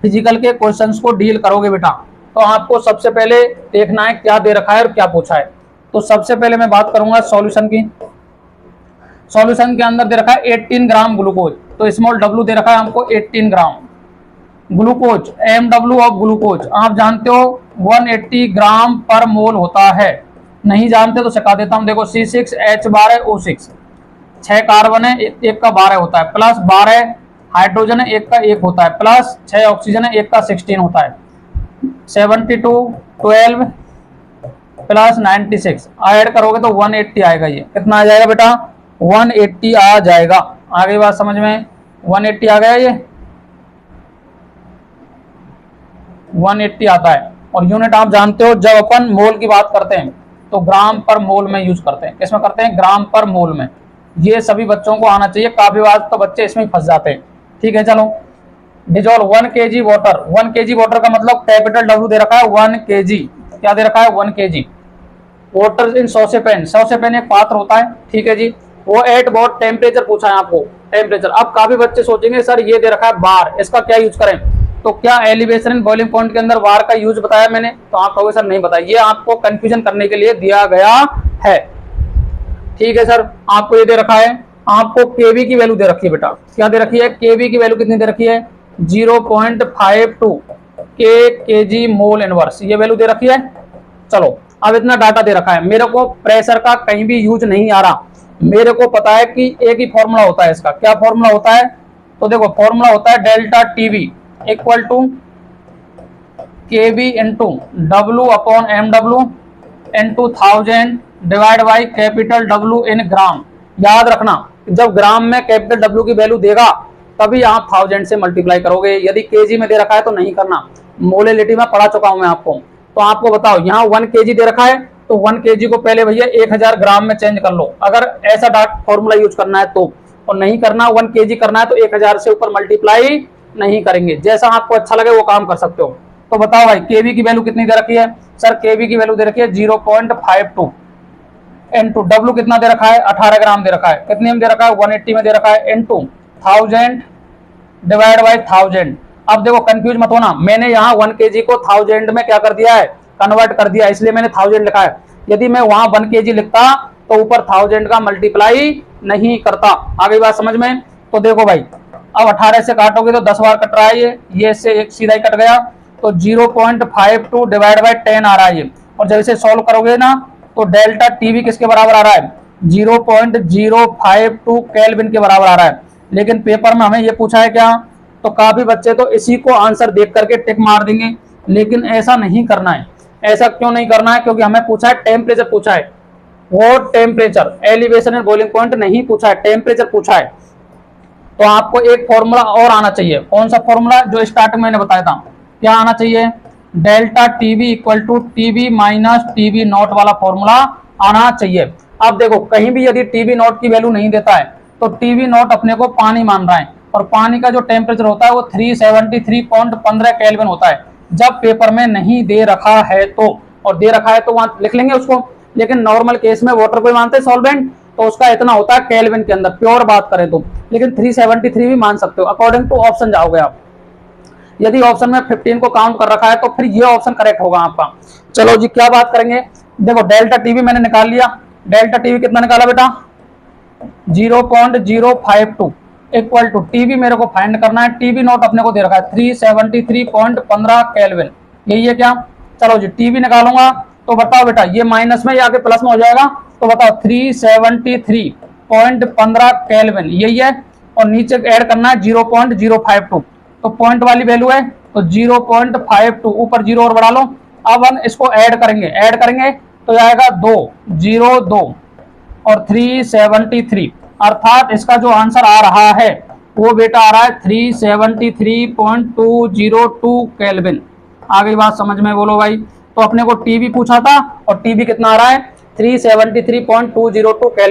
Physical के questions को deal करोगे बेटा, तो आपको सबसे पहले देखना है क्या दे रखा है और क्या पूछा है। तो सबसे पहले मैं बात करूंगा सॉल्यूशन की। सॉल्यूशन के अंदर दे रखा है 18 ग्राम ग्लूकोज, तो स्मॉल डब्लू दे रखा है हमको 18 gram glucose. MW of glucose आप जानते हो 180 ग्राम पर मोल होता है, नहीं जानते तो सिखा देता हूं। देखो C6H12O6, 6 कार्बन है, एक का 12 होता है, प्लस 12 हाइड्रोजन है, एक का 1 होता है, प्लस 6 ऑक्सीजन है, एक का 16 होता है। 72 12 प्लस 96 ऐड करोगे तो 180 आएगा। ये कितना आ जाएगा बेटा? 180 आ जाएगा। आगे बात समझ में? 180 आ गया, ये 180 आता है। और यूनिट आप जानते हो, जब अपन मोल की बात करते हैं तो ग्राम पर मोल में यूज करते हैं। किसमें करते हैं? ग्राम पर मोल में। ये सभी बच्चों को आना चाहिए, काफी बार तो बच्चे इसमें फंस जाते हैं। ठीक है, चलो। Dissolve 1 kg water. 1 kg water का मतलब कैपिटल डब्ल्यू दे रखा है 1 kg। क्या दे रखा है? 1 kg वाटर इन सॉसेपेन। सॉसेपेन एक पात्र होता है, ठीक है जी। वो एट बहुत टेम्परेचर पूछा है आपको, टेम्परेचर। अब काफी बच्चे सोचेंगे सर ये दे रखा है बार, इसका क्या यूज करें? तो क्या एलिवेशन एंड बॉइलिंग पॉइंट के अंदर वार का यूज बताया मैंने? तो आप कहोगे सर नहीं बताया। ये आपको कंफ्यूजन करने के लिए दिया गया है। ठीक है सर, आपको ये दे रखा है, आपको केवी की वैल्यू दे रखी है बेटा। क्या दे रखी है? केवी की वैल्यू कितनी दे रखी है? 0.52 kg मोल इनवर्स, ये वैल्यू दे रखी है। चलो, अब इतना डाटा दे रखा है, मेरे को प्रेशर का कहीं भी यूज नहीं आ रहा। मेरे को पता है कि एक ही फॉर्मूला होता है इसका। क्या फॉर्मूला होता है? तो देखो, फॉर्मूला होता है delta TV equal to KV into W upon MW into 1000 divide by capital W in gram. याद रखना, जब ग्राम में कैपिटल डब्ल्यू की वैल्यू देगा तभी आप 1000 से मल्टीप्लाई करोगे। यदि केजी में दे रखा है तो नहीं करना। मोलेलिटी में पढ़ा चुका हूं मैं आपको। तो आपको बताओ, यहाँ 1 kg दे रखा है तो 1 kg को पहले भैया 1000 ग्राम में चेंज कर लो, अगर ऐसा फॉर्मूला यूज करना है तो। और नहीं करना, 1 kg करना है तो 1000 से ऊपर मल्टीप्लाई नहीं करेंगे। जैसा आपको अच्छा लगे वो काम कर सकते हो। तो बताओ भाई, केवी की वैल्यू कितनी दे रखी है? सर केवी की वैल्यू दे रखी है 0.52 इंटू डब्ल्यू कितना दे रखा है? 18 ग्राम दे रखा है। कितने में दे रखा है? 180 में दे रखा है, इंटू 1000 डिवाइड बाई 1000। अब देखो, कंफ्यूज मत होना, मैंने यहाँ 1 kg को 1000 में क्या कर दिया है? कन्वर्ट कर दिया, इसलिए मैंने 1000 लिखा है। यदि मैं वहां 1 kg लिखता तो ऊपर 1000 का मल्टीप्लाई नहीं करता। आगे बात समझ में? तो देखो भाई, अब 18 से काटोगे तो 10 बार कट रहा है, ये से एक सीधा ही कट गया, तो 0.52 डिवाइड बाई 10 आ रहा है ये। और जब इसे सॉल्व करोगे ना तो डेल्टा टीवी किसके बराबर आ रहा है? 0.052 केल्विन के बराबर आ रहा है। लेकिन पेपर में हमें ये पूछा है क्या? तो काफी बच्चे तो इसी को आंसर देख करके टिक मार देंगे, लेकिन ऐसा नहीं करना है। ऐसा क्यों नहीं करना है? क्योंकि हमें पूछा है टेम्परेचर पूछा है, वो temperature, elevation and boiling point नहीं पूछा है, टेम्परेचर पूछा है। तो आपको एक फॉर्मूला और आना चाहिए। कौन सा फॉर्मूला? जो स्टार्टिंग मैंने बताया था। क्या आना चाहिए? Delta TV equal to TV minus TV naught वाला फॉर्मूला आना चाहिए। अब देखो, कहीं भी यदि टीवी नॉट की वैल्यू नहीं देता है तो टीवी नॉट अपने को पानी मान रहा है, और पानी का जो टेम्परेचर होता है वो 373.15 केल्विन होता है। जब पेपर में नहीं दे रखा है तो, और दे रखा है तो वहां लिख लेंगे उसको। लेकिन नॉर्मल केस में वाटर को मानते हैं सॉल्वेंट, तो उसका इतना होता है केल्विन के अंदर, प्योर बात करें तो। लेकिन 373 भी मान सकते हो, अकॉर्डिंग टू ऑप्शन जाओगे आप। यदि ऑप्शन में 15 को काउंट कर रखा है तो फिर ये ऑप्शन करेक्ट होगा आपका। चलो जी, क्या बात करेंगे? देखो, डेल्टा टीवी मैंने निकाल लिया। डेल्टा टीवी कितना निकाला बेटा? 0.052 इक्वल टू टीवी मेरे को फाइंड करना है। टीवी नॉट अपने को दे रखा है 373.15 केल्विन, यही है क्या? चलो जी, टीवी निकालूंगा तो बताओ बेटा, ये माइनस में या के प्लस में हो जाएगा? तो बताओ 373.15 केल्विन, यही है। और नीचे ऐड करना है 0.052, तो पॉइंट वाली वैल्यू है तो 0.52, ऊपर 0 और बढ़ा लो। अब हम इसको ऐड करेंगे तो आएगा 202 और 373, अर्थात इसका जो आंसर आ रहा है वो बेटा आ रहा है 373.202 केल्विन। आगे बात समझ में बोलो भाई। तो अपने को टीवी पूछा था और टीवी कितना आ रहा है? 373.202 केल्विन।